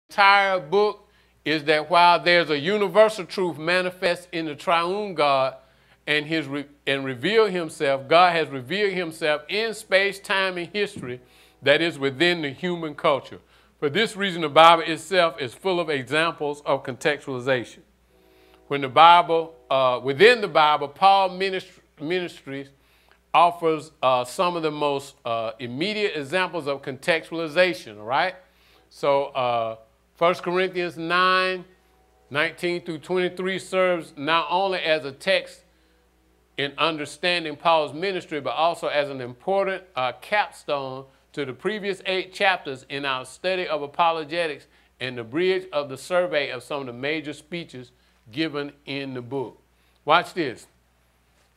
entire book is that while there's a universal truth manifest in the triune God and reveal himself, God has revealed himself in space, time, and history that is within the human culture. For this reason, the Bible itself is full of examples of contextualization. When the Bible, within the Bible, Paul Ministries offers some of the most immediate examples of contextualization, all right? So 1 Corinthians 9:19 through 23 serves not only as a text in understanding Paul's ministry, but also as an important capstone to the previous 8 chapters in our study of apologetics and the bridge of the survey of some of the major speeches given in the book. Watch this.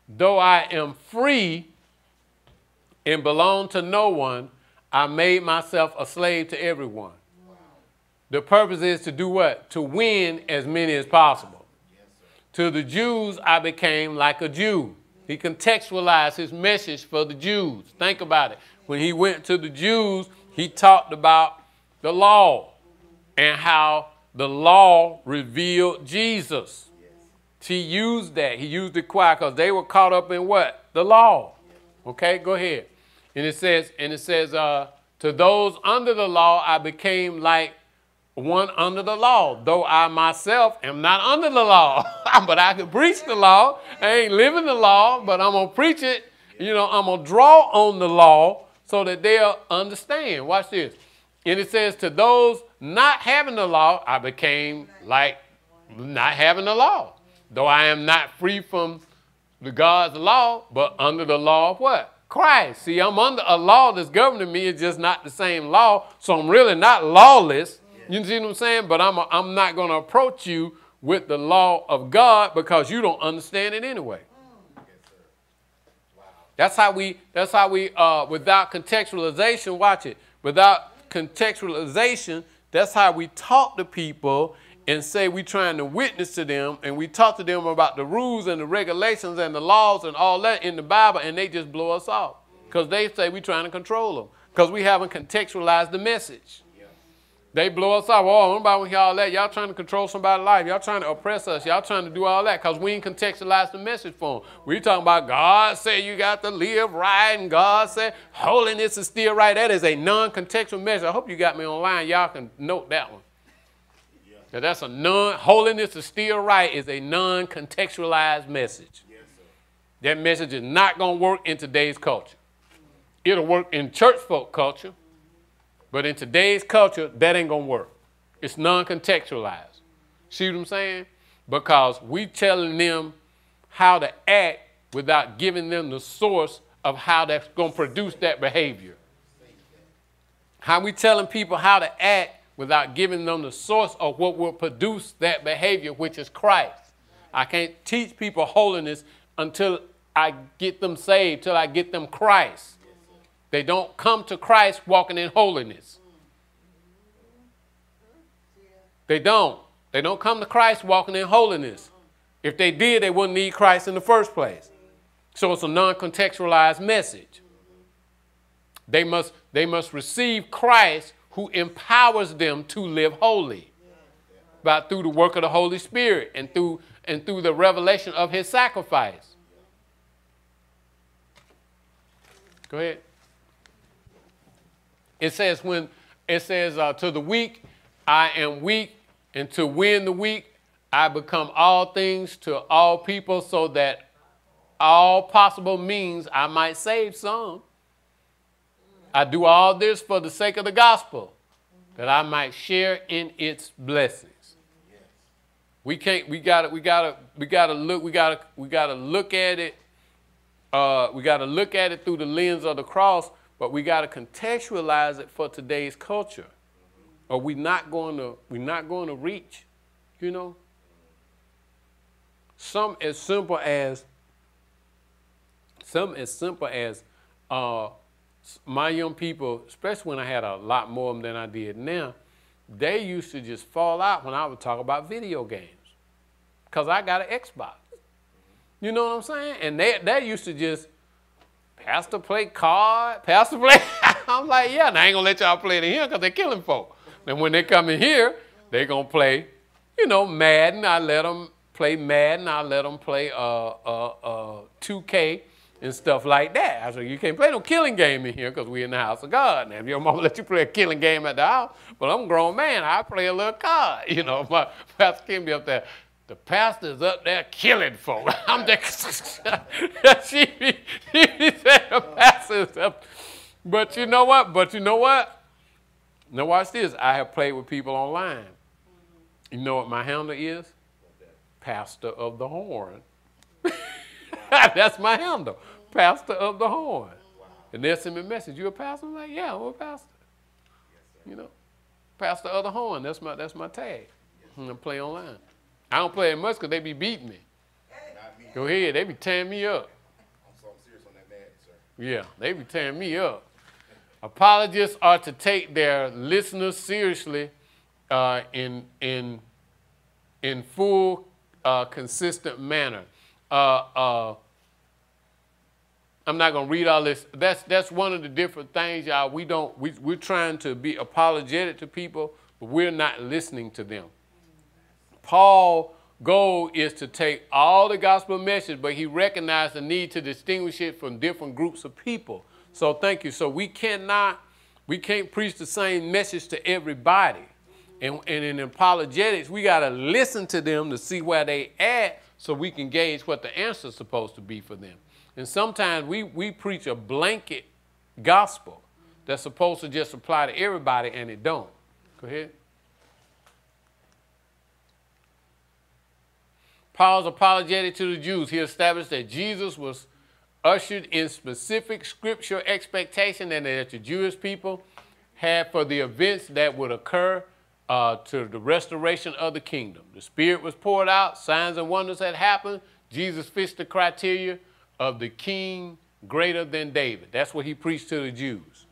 Though I am free and belong to no one, I made myself a slave to everyone. Wow. The purpose is to do what? To win as many as possible. Yes, to the Jews, I became like a Jew. He contextualized his message for the Jews. Think about it. When he went to the Jews, he talked about the law and how the law revealed Jesus. Yes. He used that. He used it quiet because they were caught up in what? The law. Okay, go ahead. And it says, to those under the law, I became like one under the law, though I myself am not under the law, but I can preach the law. I ain't living the law, but I'm going to preach it. You know, I'm going to draw on the law so that they'll understand. Watch this. And it says, to those not having the law, I became like not having the law, though I am not free from the God's law, but under the law of what? Christ. See, I'm under a law that's governing me. It's just not the same law, so I'm really not lawless. You see what I'm saying? But I'm not going to approach you with the law of God because you don't understand it anyway. That's how we, without contextualization, watch it. Without contextualization, that's how we talk to people and say we're trying to witness to them, and we talk to them about the rules and the regulations and the laws and all that in the Bible, and they just blow us off because they say we're trying to control them because we haven't contextualized the message. Yeah. They blow us off. Oh, nobody with y'all that. Y'all trying to control somebody's life. Y'all trying to oppress us. Y'all trying to do all that because we ain't contextualized the message for them. We're talking about God said you got to live right, and God said holiness is still right. That is a non-contextual message. I hope you got me online. Y'all can note that one. Now that's a holiness is still right is a non-contextualized message. Yes, sir. That message is not going to work in today's culture. It'll work in church folk culture, but in today's culture, that ain't going to work. It's non-contextualized. See what I'm saying? Because we telling them how to act without giving them the source of how that's going to produce that behavior. How we telling people how to act without giving them the source of what will produce that behavior, which is Christ. I can't teach people holiness until I get them saved, till I get them Christ. They don't come to Christ walking in holiness. They don't. They don't come to Christ walking in holiness. If they did, they wouldn't need Christ in the first place. So it's a non-contextualized message. They must receive Christ, who empowers them to live holy through the work of the Holy Spirit and through the revelation of his sacrifice. Go ahead. It says to the weak, I am weak, and to win the weak, I become all things to all people so that all possible means I might save some. I do all this for the sake of the gospel, that I might share in its blessings. Yes. We gotta look at it. We gotta look at it through the lens of the cross, but we gotta contextualize it for today's culture, or we're not going to reach. You know, something as simple as my young people, especially when I had a lot more of them than I did now, they used to just fall out when I would talk about video games because I got an Xbox. You know what I'm saying? And they used to just, Pastor play card, Pastor play. I'm like, yeah, and I ain't going to let y'all play it in here because they're killing folk. And when they come in here, they're going to play, you know, Madden. I let them play Madden. I let them play 2K and stuff like that. I said, you can't play no killing game in here because we're in the house of God. Now, if your mama let you play a killing game at the house, but I'm a grown man, I play a little card. You know, my Pastor Kim be up there. The pastor's up there killing folk. I'm just, she be saying the pastor's up. But you know what? Now watch this. I have played with people online. You know what my handle is? Pastor of the Horn. That's my handle. Pastor of the Horn. And they'll send me a message. You a pastor? I'm like, yeah, I'm a pastor. You know, Pastor of the Horn. That's my tag. I play online. I don't play it much because they be beating me. Go ahead. They be tearing me up. I'm serious on that man, sir. Yeah, they be tearing me up. Apologists are to take their listeners seriously in full, consistent manner. I'm not going to read all this. That's one of the different things, y'all. We're trying to be apologetic to people, but we're not listening to them. Paul's goal is to take all the gospel message, but he recognized the need to distinguish it from different groups of people. So thank you. So we can't preach the same message to everybody. And in apologetics, we got to listen to them to see where they at so we can gauge what the answer is supposed to be for them. And sometimes we preach a blanket gospel that's supposed to just apply to everybody, and it don't. Go ahead. Paul's apologetic to the Jews. He established that Jesus was ushered in specific scriptural expectation and that the Jewish people had for the events that would occur to the restoration of the kingdom. The Spirit was poured out, signs and wonders had happened. Jesus fits the criteria of the king greater than David. That's what he preached to the Jews.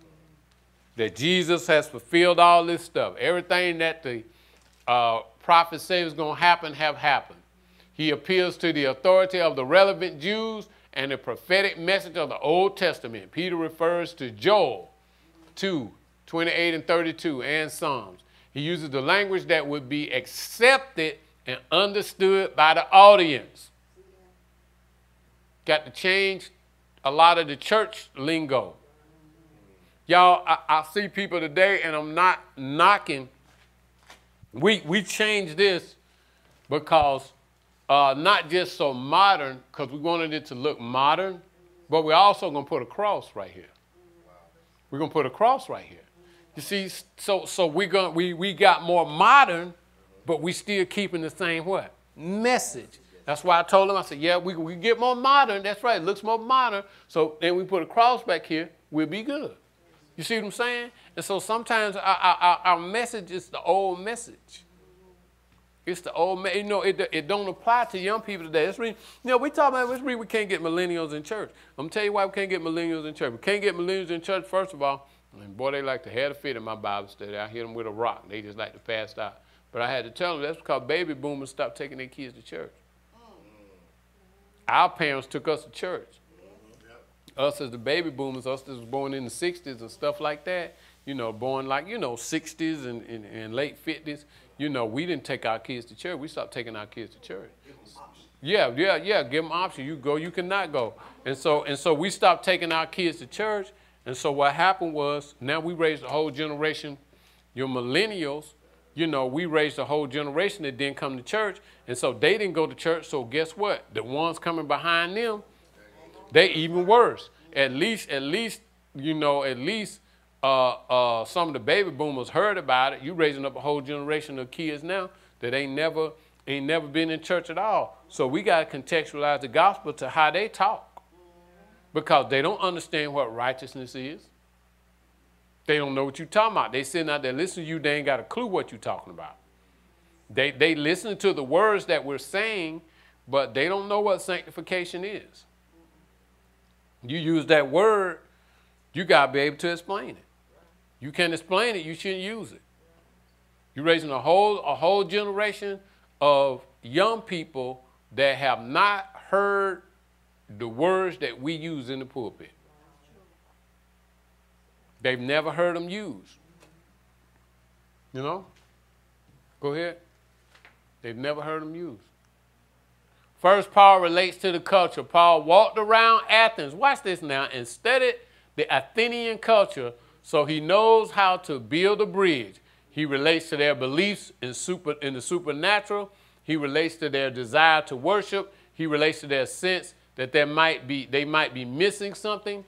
That Jesus has fulfilled all this stuff. Everything that the prophet said was going to happen have happened. He appeals to the authority of the relevant Jews and the prophetic message of the Old Testament. Peter refers to Joel 2:28 and 32, and Psalms. He uses the language that would be accepted and understood by the audience. Got to change a lot of the church lingo. Y'all, I see people today, and I'm not knocking. We changed this because not just so modern, because we wanted it to look modern, but we're also going to put a cross right here. We're going to put a cross right here. You see, so we got more modern, but we still keeping the same what? Message. That's why I told him, I said, yeah, we get more modern. That's right. It looks more modern. So then we put a cross back here. We'll be good. You see what I'm saying? And so sometimes our message is the old message. It's the old, you know, it don't apply to young people today. Let's read, you know, we talk about, let's read, we can't get millennials in church. I'm going to tell you why we can't get millennials in church. We can't get millennials in church, first of all, and boy, they like to have a fit in my Bible study. I hit them with a rock. They just like to pass out. But I had to tell them that's because baby boomers stopped taking their kids to church. Our parents took us to church. Us as the baby boomers, us that was born in the 60s and stuff like that, you know, born like, you know, 60s and late 50s, you know, we didn't take our kids to church. We stopped taking our kids to church. Yeah, give them option. You go, you cannot go. And so we stopped taking our kids to church. And so what happened was, now we raised a whole generation, your millennials, you know, we raised a whole generation that didn't come to church. And so they didn't go to church. So guess what? The ones coming behind them, they even worse. At least, you know, some of the baby boomers heard about it. You raising up a whole generation of kids now that ain't never been in church at all. So we got to contextualize the gospel to how they talk, because they don't understand what righteousness is. They don't know what you're talking about. They sitting out there listening to you. They ain't got a clue what you're talking about. They listen to the words that we're saying, but they don't know what sanctification is. You use that word, you got to be able to explain it. You can't explain it, you shouldn't use it. You're raising a whole generation of young people that have not heard the words that we use in the pulpit. They've never heard them used. You know? Go ahead. They've never heard them used. First, Paul relates to the culture. Paul walked around Athens, watch this now, and studied the Athenian culture so he knows how to build a bridge. He relates to their beliefs in the supernatural. He relates to their desire to worship. He relates to their sense that they might be missing something.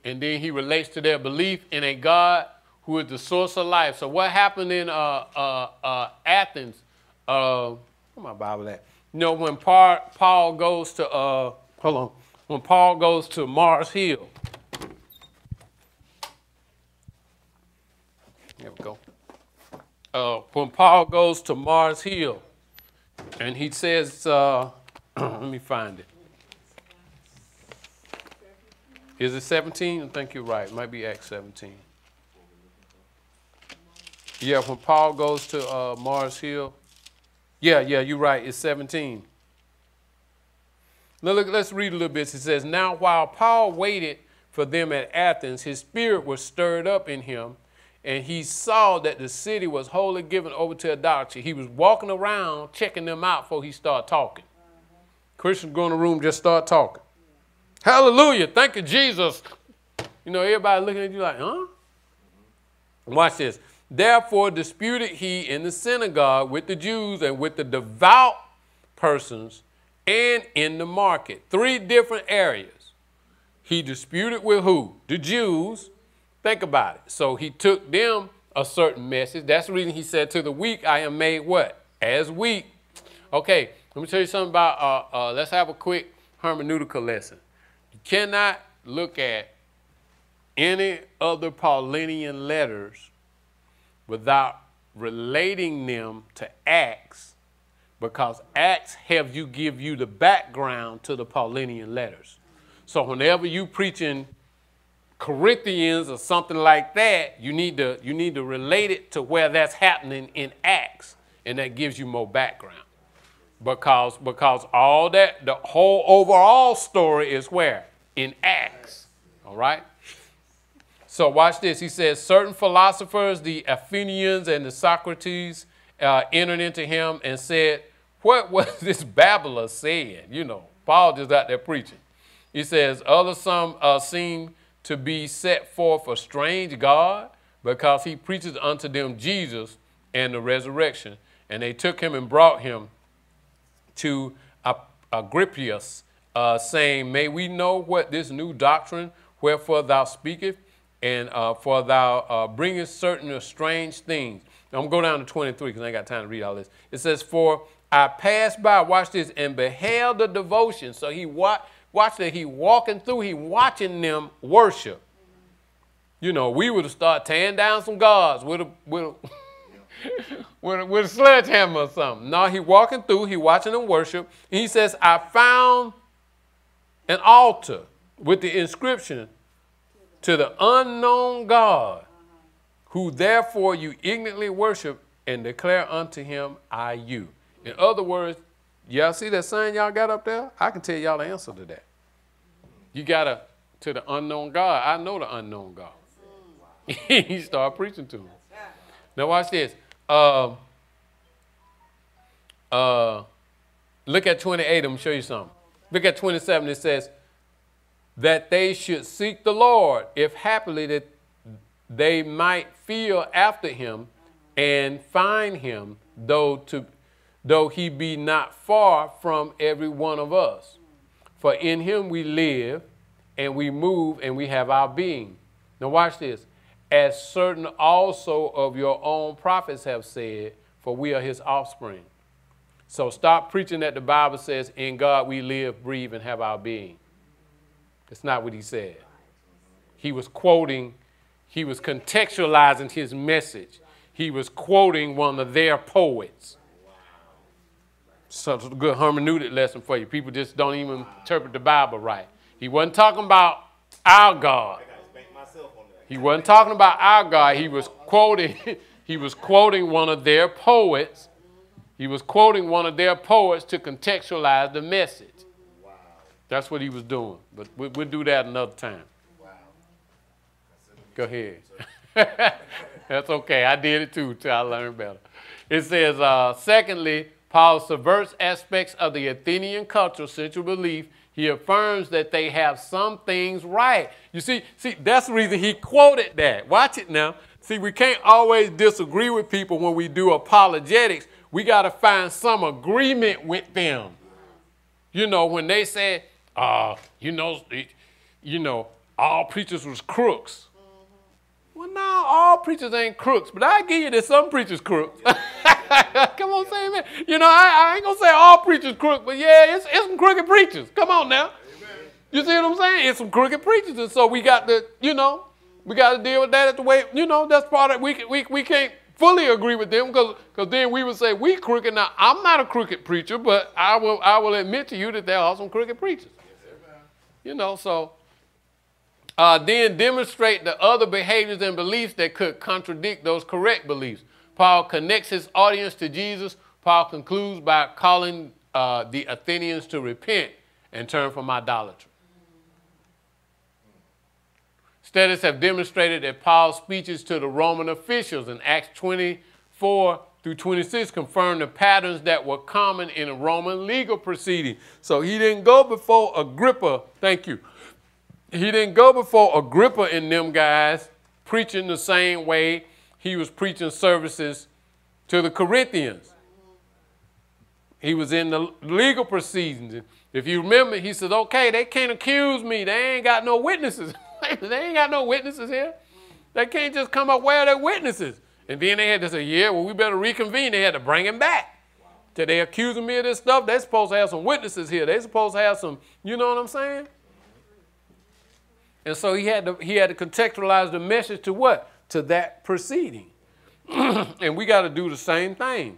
And then he relates to their belief in a God who is the source of life. So what happened in Athens, where my Bible at? You know, when Paul goes to, when Paul goes to Mars Hill. There we go. When Paul goes to Mars Hill, and he says, let me find it. Is it 17? I think you're right. It might be Acts 17. Yeah, when Paul goes to Mars Hill. Yeah, you're right. It's 17. Now look, let's read a little bit. It says, now while Paul waited for them at Athens, his spirit was stirred up in him, and he saw that the city was wholly given over to idolatry. He was walking around checking them out before he started talking. Christians go in the room, just start talking. Hallelujah. Thank you, Jesus. You know, everybody looking at you like, huh? Watch this. Therefore disputed he in the synagogue with the Jews and with the devout persons and in the market. 3 different areas. He disputed with who? The Jews. Think about it. So he took them a certain message. That's the reason he said, to the weak I am made what? As weak. Okay, let me tell you something about, let's have a quick hermeneutical lesson. You cannot look at any other Pauline letters without relating them to Acts, because Acts give you the background to the Pauline letters. So whenever you preaching Corinthians or something like that, you need to relate it to where that's happening in Acts, and that gives you more background. Because all that, the whole overall story is where? In Acts. All right? So watch this. He says, certain philosophers, the Athenians and the Socrates, entered into him and said, what was this babbler saying? You know, Paul just out there preaching. He says, some seem to be set forth a strange God, because he preaches unto them Jesus and the resurrection. And they took him and brought him to Agrippius, saying, may we know what this new doctrine, wherefore thou speakest, and for thou bringest certain strange things. Now, I'm going to go down to 23 because I ain't got time to read all this. It says, for I passed by, watch this, and beheld the devotion. So he watch that he walking through, he watching them worship. You know, we would have started tearing down some gods with a sledgehammer or something. No, he walking through, he watching them worship. And he says, I found an altar with the inscription, to the unknown God, who therefore you ignorantly worship, and declare unto him, I you. In other words, y'all see that sign y'all got up there? I can tell y'all the answer to that. You got to the unknown God. I know the unknown God. He started preaching to him. Now watch this. Look at 28. I'm going to show you something. Look at 27. It says, that they should seek the Lord, if happily that they might feel after him and find him, though he be not far from every one of us. For in him we live, and we move, and we have our being. Now watch this. As certain also of your own prophets have said, for we are his offspring. So stop preaching that the Bible says, in God we live, breathe, and have our being. That's not what he said. He was quoting, he was contextualizing his message. He was quoting one of their poets. So it's a good hermeneutic lesson for you. People just don't even interpret the Bible right. He wasn't talking about our God. He wasn't talking about our God. He was quoting one of their poets. He was quoting one of their poets to contextualize the message. That's what he was doing. But we'll do that another time. Wow. Go ahead. That's okay. I did it too till I learned better. It says, secondly, Paul subverts aspects of the Athenian culture, central belief. He affirms that they have some things right. You see, that's the reason he quoted that. Watch it now. See, we can't always disagree with people when we do apologetics. We got to find some agreement with them. You know, when they say, all preachers was crooks. Well, no, all preachers ain't crooks, but I give you that some preachers crooks. Come on, say amen. You know, I ain't gonna say all preachers crook, but yeah, it's some crooked preachers. Come on now. Amen. You see what I'm saying? It's some crooked preachers, and so we got to, we got to deal with that the way, that's part of it. We can't fully agree with them because then we would say we crooked. Now, I'm not a crooked preacher, but I will admit to you that there are some crooked preachers. So. Then demonstrate the other behaviors and beliefs that could contradict those correct beliefs. Paul connects his audience to Jesus. Paul concludes by calling the Athenians to repent and turn from idolatry. Studies have demonstrated that Paul's speeches to the Roman officials in Acts 24 through 26 confirm the patterns that were common in a Roman legal proceeding. So he didn't go before Agrippa. Thank you. He didn't go before Agrippa and them guys preaching the same way he was preaching services to the Corinthians. He was in the legal proceedings. If you remember, he said, okay, they can't accuse me. They ain't got no witnesses. They ain't got no witnesses here. They can't just come up where they're witnesses. And then they had to say, yeah, well, we better reconvene. They had to bring him back. So they accusing me of this stuff. They're supposed to have some witnesses here. They're supposed to have some, you know what I'm saying? And so he had to contextualize the message to what? To that proceeding. And we got to do the same thing.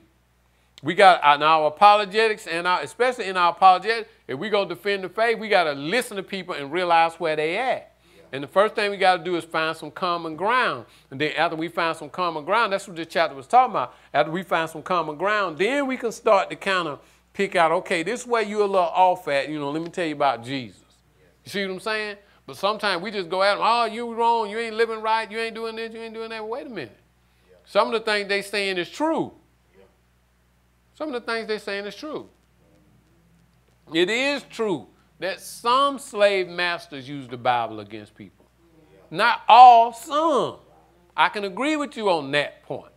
We got in our apologetics and especially in our apologetics, if we go defend the faith, we got to listen to people and realize where they at. Yeah. And the first thing we got to do is find some common ground. And then after we find some common ground, that's what this chapter was talking about. After we find some common ground, then we can start to kind of pick out, okay, this is where you're a little off at. Let me tell you about Jesus. You see what I'm saying? But sometimes we just go at them, oh, you wrong, you ain't living right, you ain't doing this, you ain't doing that. Well, wait a minute. Yeah. Some of the things they saying is true. Yeah. Some of the things they saying is true. It is true that some slave masters use the Bible against people. Yeah. Not all, some. I can agree with you on that point.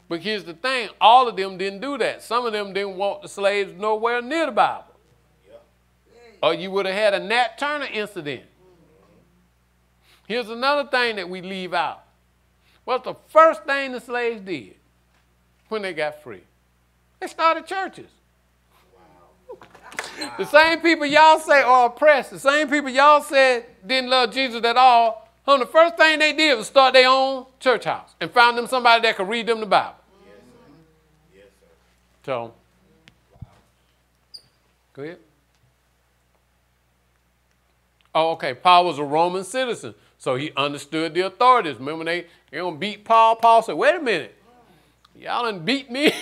But here's the thing, all of them didn't do that. Some of them didn't want the slaves nowhere near the Bible. Yeah. Or you would have had a Nat Turner incident. Here's another thing that we leave out. What's the first thing the slaves did when they got free? They started churches. Wow. The same people y'all say are oppressed, the same people y'all said didn't love Jesus at all, the first thing they did was start their own church house and found them somebody that could read them the Bible. Yes, sir. Yes, sir. So, go ahead. Oh, okay. Paul was a Roman citizen. So he understood the authorities. Remember they going to beat Paul? Paul said, wait a minute. Y'all done beat me.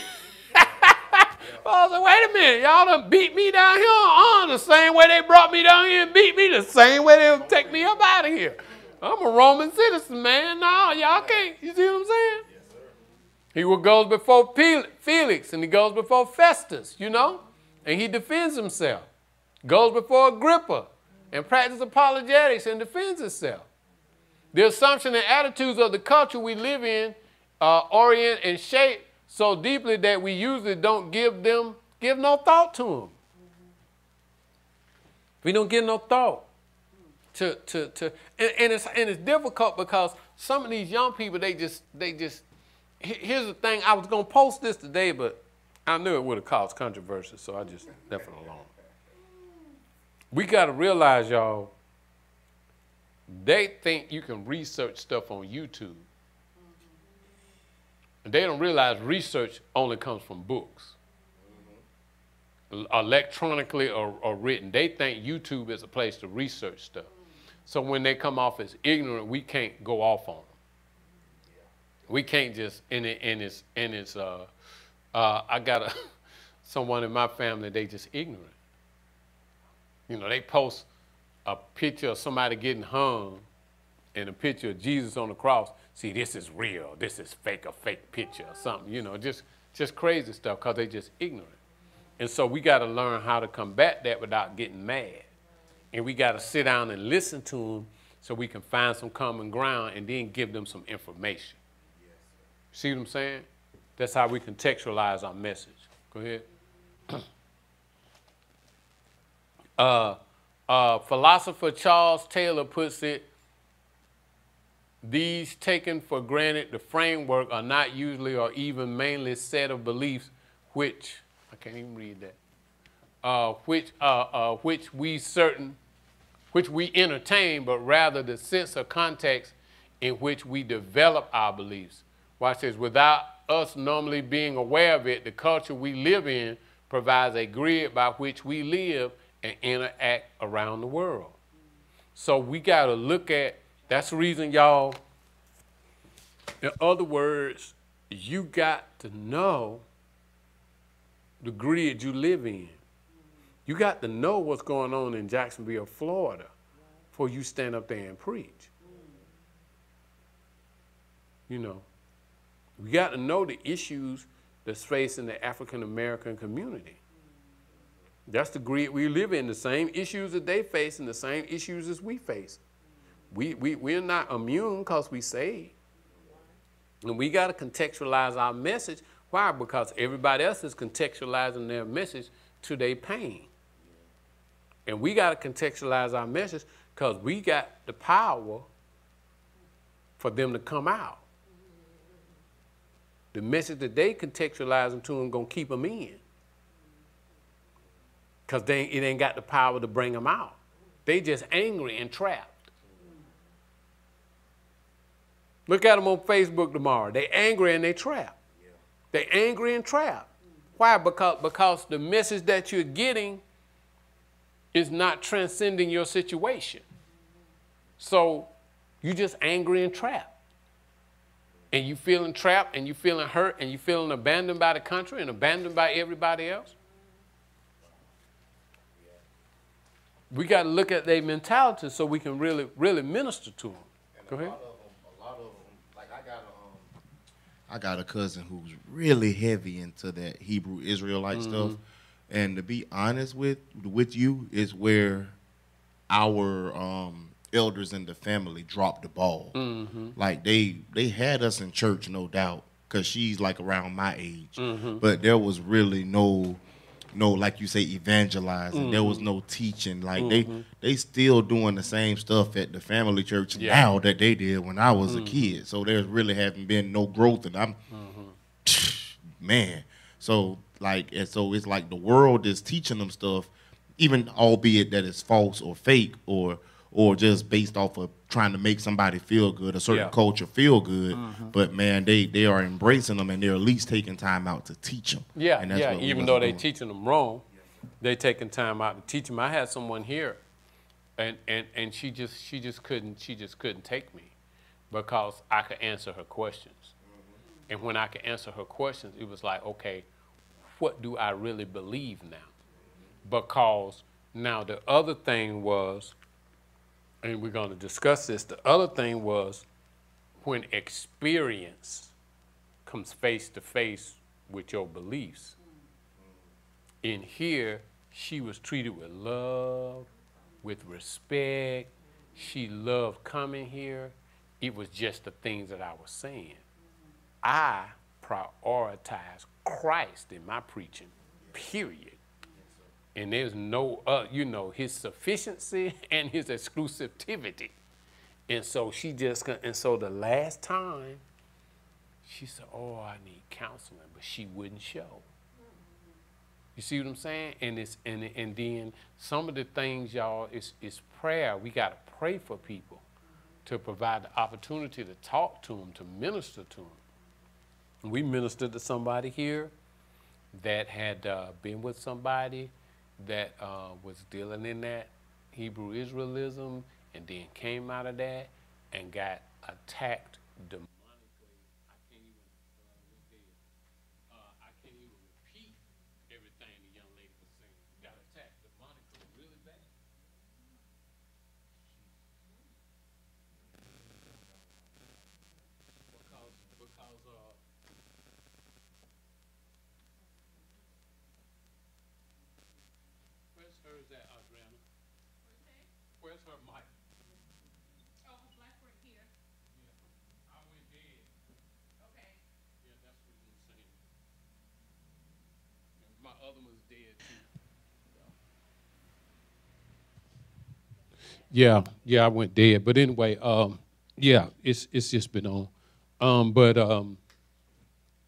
Paul said, wait a minute. Y'all done beat me down here. The same way they brought me down here and beat me, the same way they'll take me up out of here. I'm a Roman citizen, man. No, y'all can't. You see what I'm saying? Yes, sir. He goes before Felix and he goes before Festus, and he defends himself. Goes before Agrippa and practices apologetics and defends himself. The assumption and attitudes of the culture we live in orient and shape so deeply that we usually don't give no thought to them. We don't give no thought to and it's difficult because some of these young people, they just, here's the thing, I was going to post this today, but I knew it would have caused controversy, so I just left it alone. We got to realize, y'all, they think you can research stuff on YouTube. And they don't realize research only comes from books. Electronically or written. They think YouTube is a place to research stuff. So when they come off as ignorant, we can't go off on them. We can't just, I got someone in my family, they just ignorant. They post a picture of somebody getting hung and a picture of Jesus on the cross. See, this is real. This is fake, a fake picture or something, you know, just crazy stuff because they just ignorant. And so we got to learn how to combat that without getting mad. And we got to sit down and listen to them so we can find some common ground and then give them some information. See what I'm saying? That's how we contextualize our message. Go ahead. Philosopher Charles Taylor puts it, these taken for granted, the framework are not usually or even mainly set of beliefs which, I can't even read that, which we entertain, but rather the sense or context in which we develop our beliefs. Watch this, without us normally being aware of it, the culture we live in provides a grid by which we live and interact around the world. So we got to look at, that's the reason, y'all, in other words, you got to know the grid you live in. You got to know what's going on in Jacksonville, Florida, before you stand up there and preach. You know, we got to know the issues that's facing the African American community. That's the grid we live in, the same issues that they face and the same issues as we face. We're not immune because we saved. And we got to contextualize our message. Why? Because everybody else is contextualizing their message to their pain. And we got to contextualize our message because we got the power for them to come out. The message that they contextualize them to them going to keep them in. Because it ain't got the power to bring them out. They just angry and trapped. Look at them on Facebook tomorrow. They angry and they trapped. Yeah. They angry and trapped. Why? Because the message that you're getting is not transcending your situation. So you just angry and trapped. And you feeling trapped and you feeling hurt and you feeling abandoned by the country and abandoned by everybody else. We got to look at their mentality so we can really minister to them. Go ahead. A lot of them, like I got a cousin who's really heavy into that Hebrew Israelite stuff. And to be honest with you, is where our elders in the family dropped the ball. Like they had us in church, no doubt, because she's like around my age. But there was really no, like you say, evangelizing. There was no teaching. Like they still doing the same stuff at the family church now that they did when I was a kid. So there's really haven't been no growth, and I'm man. So it's like the world is teaching them stuff, even albeit that it's false or fake or just based off of trying to make somebody feel good, a certain culture feel good. But man, they are embracing them and they're at least taking time out to teach them. And that's even though they're teaching them wrong, they're taking time out to teach them. I had someone here, and she just couldn't take me because I could answer her questions. And when I could answer her questions, it was like, okay, what do I really believe now? Because now the other thing was, and we're going to discuss this, the other thing was when experience comes face to face with your beliefs. In here, she was treated with love, with respect. She loved coming here. It was just the things that I was saying. I prioritize Christ in my preaching, period. And there's no, his sufficiency and his exclusivity. And so so the last time, she said, oh, I need counseling, but she wouldn't show. You see what I'm saying? And then some of the things, y'all, is prayer. We got to pray for people to provide the opportunity to talk to them, to minister to them. We ministered to somebody here that had been with somebody that was dealing in that Hebrew Israelism and then came out of that and got attacked demonically. I can't even repeat everything the young lady was saying. Got attacked demonically really bad. other one's dead too. Yeah, I went dead. But anyway, yeah, it's just been on. But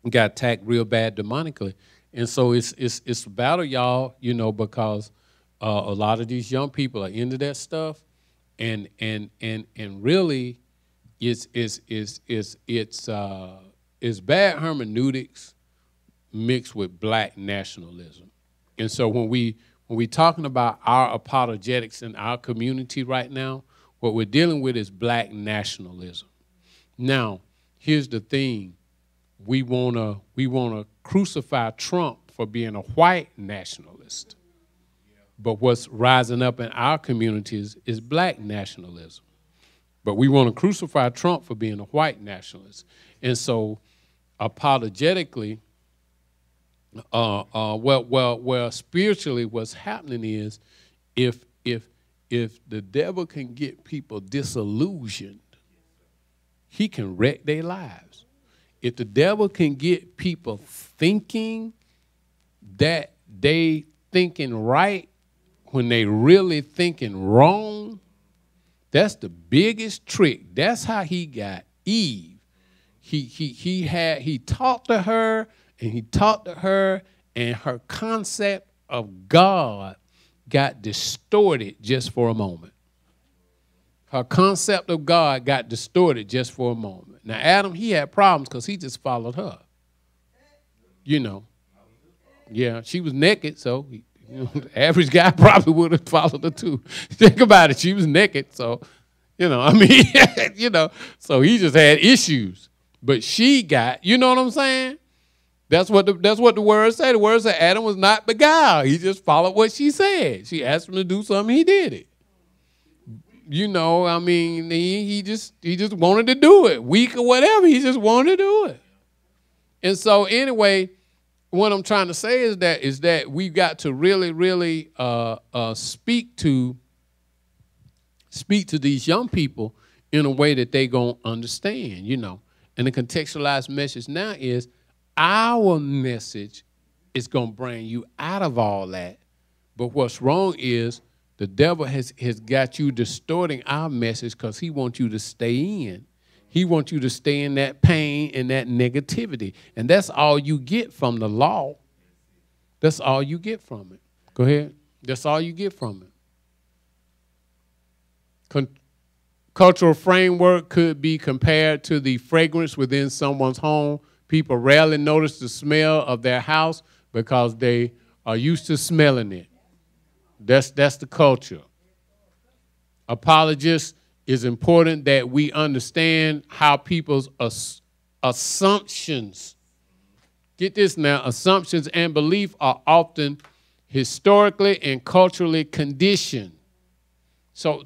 got attacked real bad demonically. And so it's a battle, y'all, you know, because a lot of these young people are into that stuff, and really it's bad hermeneutics mixed with black nationalism. And so when we talking about our apologetics in our community right now, what we're dealing with is black nationalism. Now, here's the thing. We wanna crucify Trump for being a white nationalist. But what's rising up in our communities is black nationalism. But we want to crucify Trump for being a white nationalist. And so apologetically, well, spiritually what's happening is if the devil can get people disillusioned, he can wreck their lives. If the devil can get people thinking that they thinking right when they really thinking wrong, that's the biggest trick. That's how he got Eve. He talked to her and her concept of God got distorted just for a moment. Her concept of God got distorted just for a moment. Now, Adam, he had problems because he just followed her. You know. Yeah, she was naked, so the average guy probably would have followed her too. Think about it. She was naked, so, I mean, so he just had issues. But she got, you know what I'm saying? That's what the word said. The word said Adam was not beguiled. He just followed what she said. She asked him to do something, he did it. I mean, he just wanted to do it. Weak or whatever, he just wanted to do it. And so anyway, what I'm trying to say is that we've got to really, really speak to these young people in a way that they gonna understand, And the contextualized message now is our message is gonna bring you out of all that. But what's wrong is the devil has got you distorting our message because he wants you to stay in. He wants you to stay in that pain and that negativity. And that's all you get from the law. That's all you get from it. Go ahead. That's all you get from it. Cultural framework could be compared to the fragrance within someone's home. People rarely notice the smell of their house because they are used to smelling it. That's the culture. Apologists, it's important that we understand how people's assumptions, get this now, assumptions and belief are often historically and culturally conditioned. So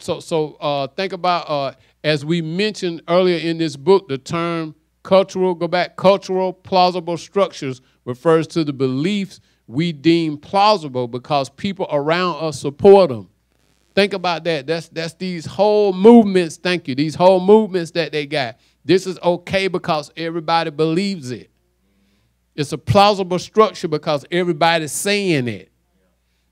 think about, as we mentioned earlier in this book, the term cultural plausible structures refers to the beliefs we deem plausible because people around us support them. Think about that. That's these whole movements, thank you, these whole movements that they got. This is okay because everybody believes it. It's a plausible structure because everybody's saying it.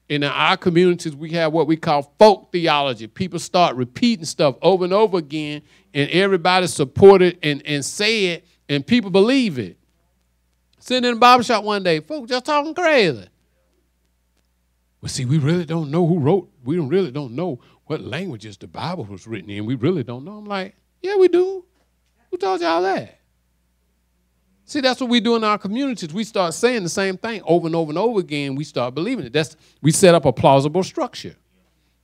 In our communities, we have what we call folk theology. People start repeating stuff over and over again, and everybody support it and say it, and people believe it. Sitting in a barbershop one day, folks just talking crazy. Well, see, we really don't know who wrote. We really don't know what languages the Bible was written in. We really don't know. I'm like, yeah, we do. Who told y'all that? See, that's what we do in our communities. We start saying the same thing over and over and over again. We start believing it. We set up a plausible structure.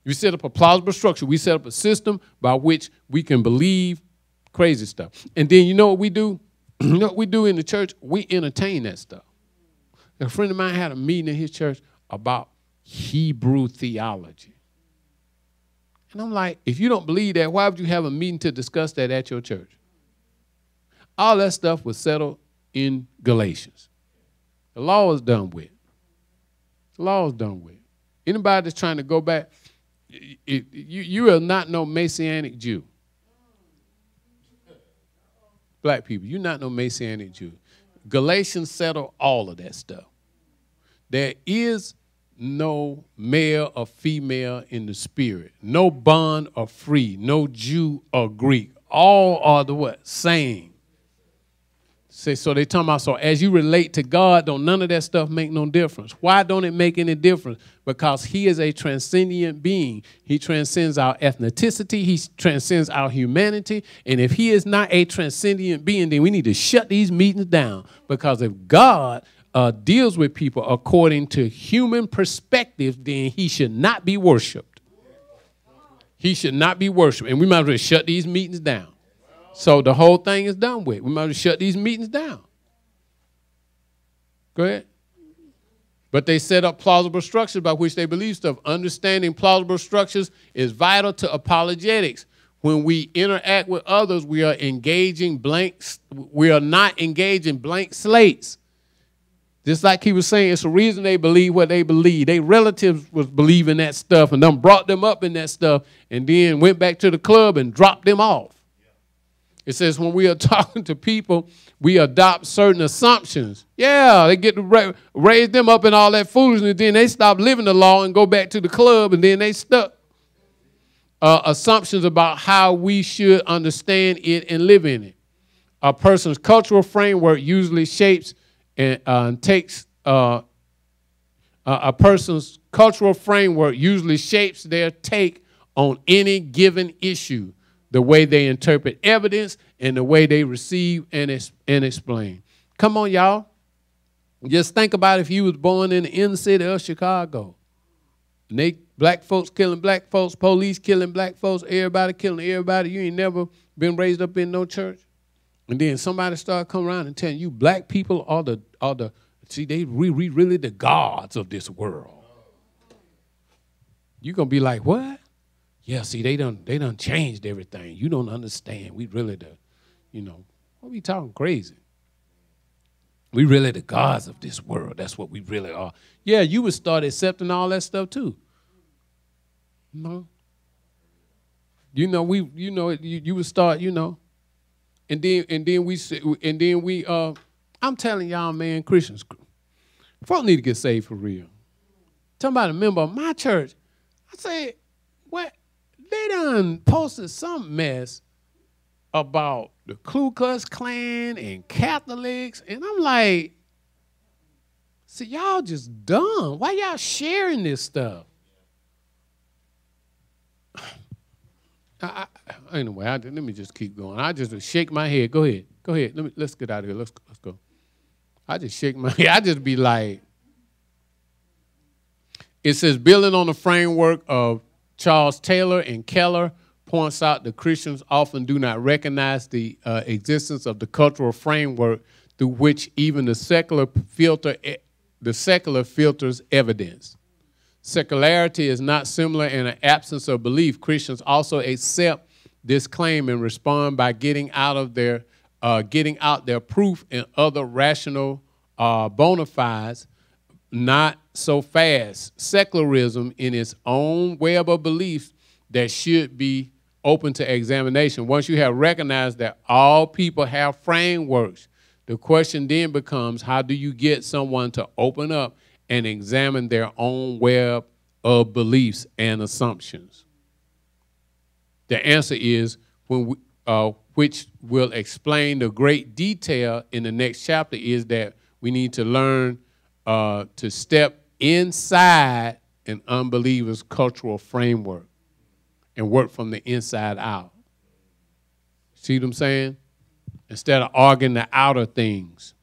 We set up a plausible structure. We set up a system by which we can believe crazy stuff. And then you know what we do? You know what we do in the church? We entertain that stuff. A friend of mine had a meeting in his church about Hebrew theology. And I'm like, if you don't believe that, why would you have a meeting to discuss that at your church? All that stuff was settled in Galatians. The law is done with. The law is done with. Anybody that's trying to go back, you are not no Messianic Jew. Black people, you're not no Messianic Jew. Galatians settle all of that stuff. There is no male or female in the spirit. No bond or free. No Jew or Greek. All are the what? Same. So they talking about, so as you relate to God, don't none of that stuff make no difference. Why don't it make any difference? Because he is a transcendent being. He transcends our ethnicity. He transcends our humanity. And if he is not a transcendent being, then we need to shut these meetings down. Because if God deals with people according to human perspective, then he should not be worshiped. He should not be worshiped. And we might as well shut these meetings down. So the whole thing is done with. We might as well shut these meetings down. Go ahead. But they set up plausible structures by which they believe stuff. Understanding plausible structures is vital to apologetics. When we interact with others, we are engaging blanks. We are not engaging blank slates. Just like he was saying, it's the reason they believe what they believe. Their relatives was believing that stuff and them brought them up in that stuff and then went back to the club and dropped them off. It says when we are talking to people, we adopt certain assumptions. Yeah, they get to raise them up in all that foolishness, then they stop living the law and go back to the club, and then they stuck. Assumptions about how we should understand it and live in it. A person's cultural framework usually shapes and takes a person's cultural framework usually shapes their take on any given issue. The way they interpret evidence and the way they receive and explain. Come on, y'all. Just think about if you was born in the inner city of Chicago. And black folks killing black folks, police killing black folks, everybody killing everybody. You ain't never been raised up in no church. And then somebody start coming around and telling you black people are the see, they really the gods of this world. You're going to be like, what? Yeah, see, they done changed everything. You don't understand. We really what we talking crazy? We really the gods of this world. That's what we really are. Yeah, you would start accepting all that stuff too. No. You would start, and then we I'm telling y'all, man, Christians, folk need to get saved for real. Talking about a member of my church. I say, what? They done posted some mess about the Ku Klux Klan and Catholics. And I'm like, see, y'all just dumb. Why y'all sharing this stuff? Anyway, let me just keep going. I just shake my head. Go ahead. Go ahead. Let's get out of here. Let's go. I just shake my head. I just be like, it says building on the framework of Charles Taylor and Keller points out that Christians often do not recognize the existence of the cultural framework through which even the secular filters evidence. Secularity is not similar in an absence of belief. Christians also accept this claim and respond by getting out their proof in other rational bona fides. Not so fast. Secularism in its own web of beliefs that should be open to examination. Once you have recognized that all people have frameworks, the question then becomes, how do you get someone to open up and examine their own web of beliefs and assumptions? The answer is, which will explain the great detail in the next chapter, is that we need to learn to step inside an unbeliever's cultural framework and work from the inside out. See what I'm saying? Instead of arguing the outer things,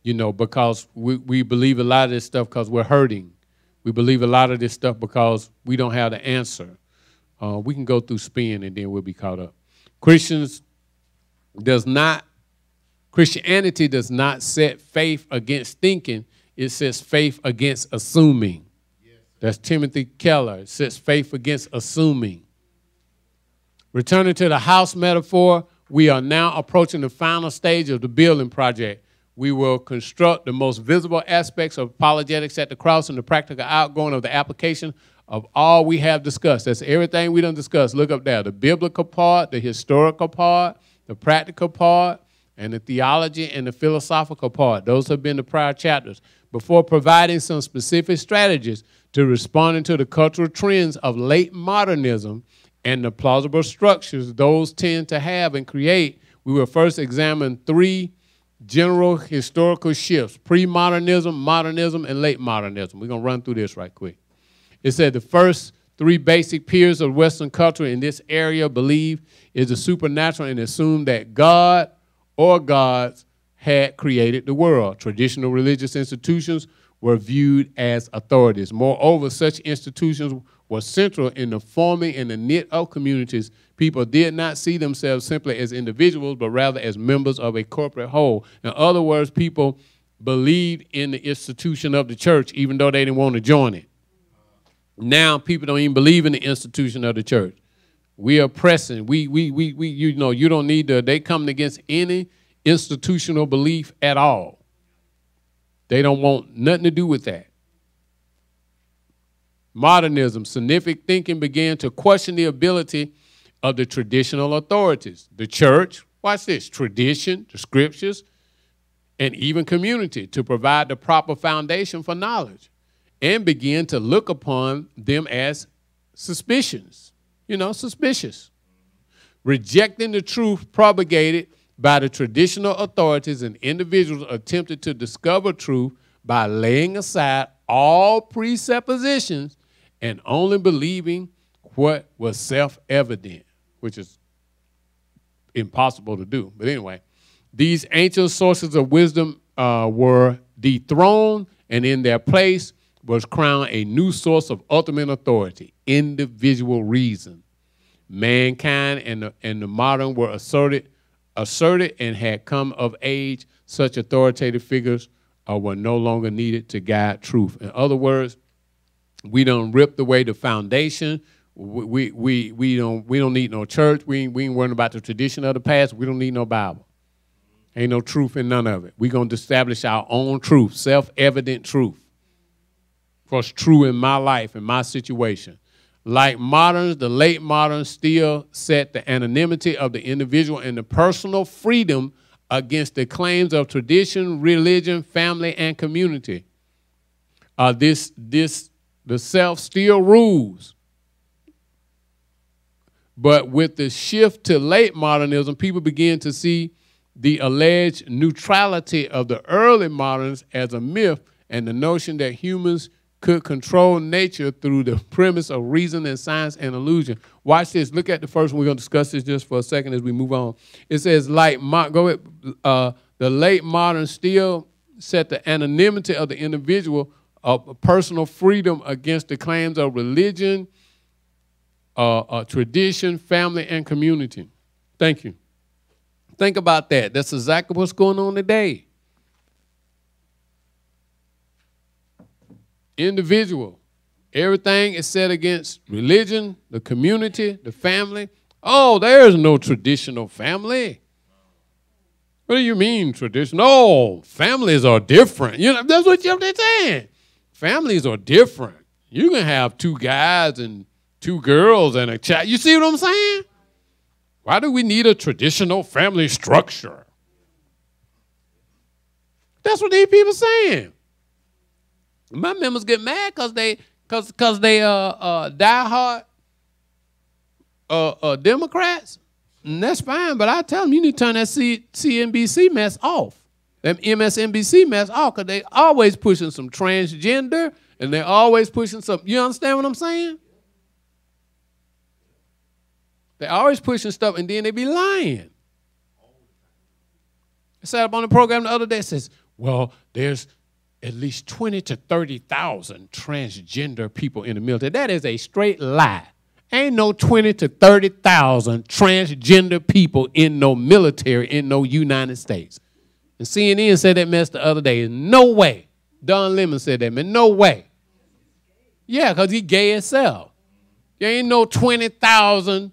because we believe a lot of this stuff because we're hurting. We believe a lot of this stuff because we don't have the answer. We can go through spin and then we'll be caught up. Christianity does not set faith against thinking. It sets faith against assuming. That's Timothy Keller. It sets faith against assuming. Returning to the house metaphor, we are now approaching the final stage of the building project. We will construct the most visible aspects of apologetics at the cross and the practical outgoing of the application of all we have discussed. That's everything we done discussed. Look up there. The biblical part, the historical part, the practical part, and the theology and the philosophical part. Those have been the prior chapters. Before providing some specific strategies to responding to the cultural trends of late modernism and the plausible structures those tend to have and create, we will first examine three general historical shifts: pre-modernism, modernism, and late modernism. We're going to run through this right quick. It said the first three basic pillars of Western culture in this area believe is the supernatural and assume that God or gods had created the world. Traditional religious institutions were viewed as authorities. Moreover, such institutions were central in the forming and the knit of communities. People did not see themselves simply as individuals, but rather as members of a corporate whole. In other words, people believed in the institution of the church, even though they didn't want to join it. Now people don't even believe in the institution of the church. We are pressing. You know, you don't need to. They coming against any institutional belief at all. They don't want nothing to do with that. Modernism, significant thinking began to question the ability of the traditional authorities, the church, watch this, tradition, the scriptures, and even community to provide the proper foundation for knowledge, and begin to look upon them as suspicions, suspicious. Rejecting the truth propagated by the traditional authorities, and individuals attempted to discover truth by laying aside all presuppositions and only believing what was self-evident, which is impossible to do. But anyway, these ancient sources of wisdom were dethroned, and in their place was crowned a new source of ultimate authority: individual reason. Mankind and the modern were asserted and had come of age. Such authoritative figures were no longer needed to guide truth. In other words, we done ripped away the foundation. We don't need no church. We ain't worrying about the tradition of the past. We don't need no Bible. Ain't no truth in none of it. We're going to establish our own truth, self-evident truth. What's true in my life, in my situation. Like moderns, the late moderns still set the anonymity of the individual and the personal freedom against the claims of tradition, religion, family, and community. The self still rules. But with the shift to late modernism, people begin to see the alleged neutrality of the early moderns as a myth, and the notion that humans could control nature through the premise of reason and science and illusion. Watch this. Look at the first one. We're going to discuss this just for a second as we move on. It says, the late moderns still set the anonymity of the individual of personal freedom against the claims of religion, tradition, family, and community. Thank you. Think about that. That's exactly what's going on today. Individual. Everything is set against religion, the community, the family. Oh, there's no traditional family. What do you mean traditional? No, families are different. That's what they're saying. Families are different. You can have two guys and two girls and a child. You see what I'm saying? Why do we need a traditional family structure? That's what these people are saying. My members get mad because they diehard Democrats, and that's fine. But I tell them you need to turn that CNBC mess off, that MSNBC mess off, because they always pushing some transgender, and they always pushing some. You understand what I'm saying? They always pushing stuff, and then they be lying. I sat up on the program the other day. It says, well, there's at least 20 to 30,000 transgender people in the military. That is a straight lie. Ain't no 20 to 30,000 transgender people in no military in no United States. And CNN said that mess the other day. No way. Don Lemon said that, man. No way. Yeah, because he gay himself. There ain't no 20,000